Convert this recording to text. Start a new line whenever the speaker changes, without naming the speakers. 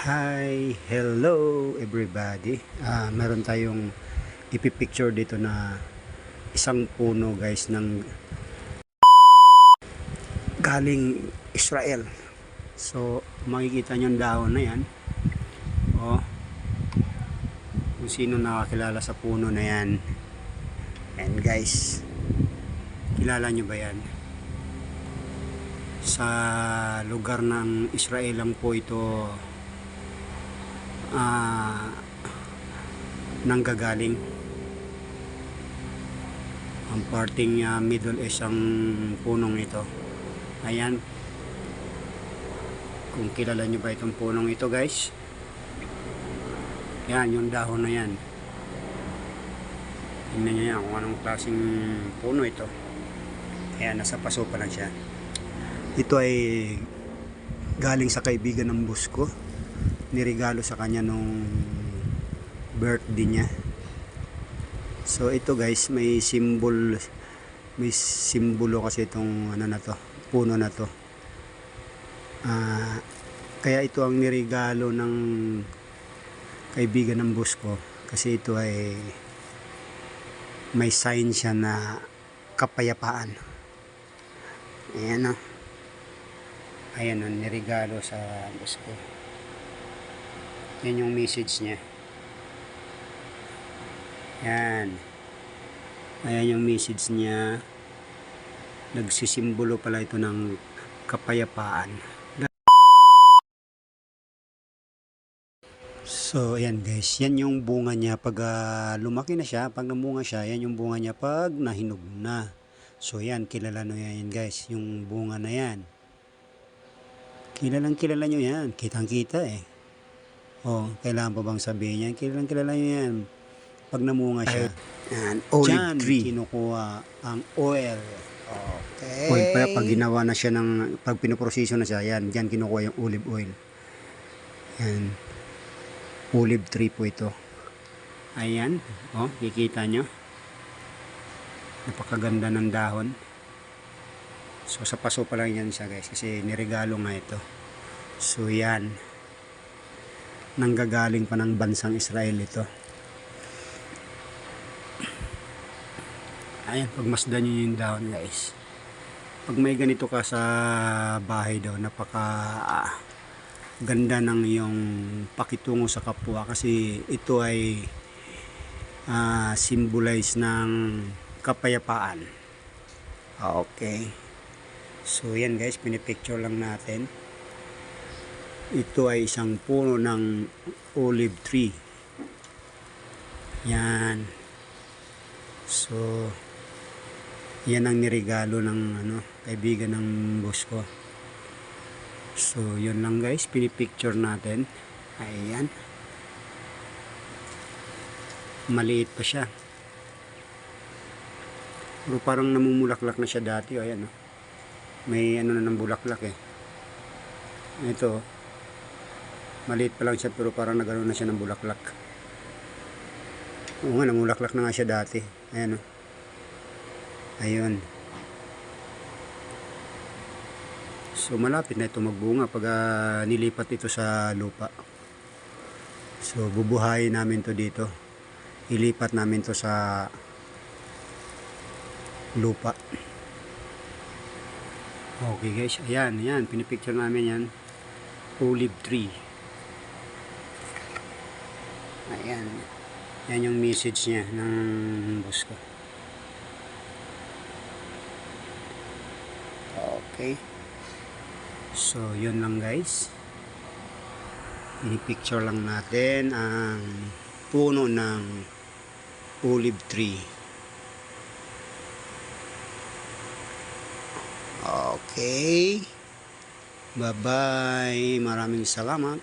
Hi, hello everybody. Meron tayong ipipicture dito na isang puno guys ng galing Israel. So makikita nyo yung dahon na yan. Oh, kung sino nakakilala sa puno na yan. And guys, kilala nyo ba yan? Sa lugar ng Israel lang po ito nanggagaling. Ang parting Middle East ang punong ito. Ayan, kung kilala nyo ba itong punong ito guys, yan yung dahon na yan. Tingnan nyo yan kung anong klaseng puno ito. Ayan, nasa paso pa lang siya. Ito ay galing sa kaibigan ng boss ko, niregalo sa kanya nung birthday niya. So ito guys, may simbolo kasi itong ano na to, puno na to. Kaya ito ang niregalo ng kaibigan ng boss ko, kasi ito ay may sign siya na kapayapaan. Ayan o. Ayan o, niregalo sa boss ko. Yan yung message niya. Yan. Ayan yung message niya. Nagsisimbolo pala ito ng kapayapaan. So ayan guys, yan yung bunga niya pag lumaki na siya, pag namunga siya, yan yung bunga niya pag nahinog na. So yan, kilala nyo yan guys, yung bunga na yan. Kilala nyo yan, kitang kita eh. Oh, kailangan pa bang sabihin yan? Kilala nyo yan. Pag namunga siya, yan, olive tree, kinukuha ang oil. Okay. Oil pa, pag ginawa na siya ng, pag pinoproseso na siya, yan, dyan kinukuha yung olive oil. Yan. Olive tree po ito. Ayan, oh, kikita nyo. Napakaganda ng dahon. So sa paso pa lang yan siya guys, kasi niregalo nga ito. So yan, nanggagaling pa ng bansang Israel ito. Ayan, pagmasdan nyo yung dahon guys. Pag may ganito ka sa bahay daw, napaka ganda ng iyong pakitungo sa kapwa, kasi ito ay symbolize ng kapayapaan. Okay. So yan guys, pinipicture lang natin. Ito ay isang puno ng olive tree. Yan. So yan ang niregalo ng kaibigan ng boss ko. So yun lang guys, pinipicture natin. Ayan, maliit pa siya, pero parang namumulaklak na siya dati. Ayan, may na ng bulaklak eh. Ito, maliit pa lang siya, pero parang nagano na siya ng bulaklak. Oo nga, namulaklak na nga siya dati. Ayan o. Ayun. So malapit na ito magbunga pag nilipat ito sa lupa. So bubuhayin namin to dito. Ilipat namin to sa lupa. Okay guys, ayan, pinipicture namin yan. Olive tree. Ayan. Yan yung message niya ng boss ko. Okay. So yun lang guys, pinipicture lang natin ang puno ng olive tree. Okay, bye bye, maraming salamat.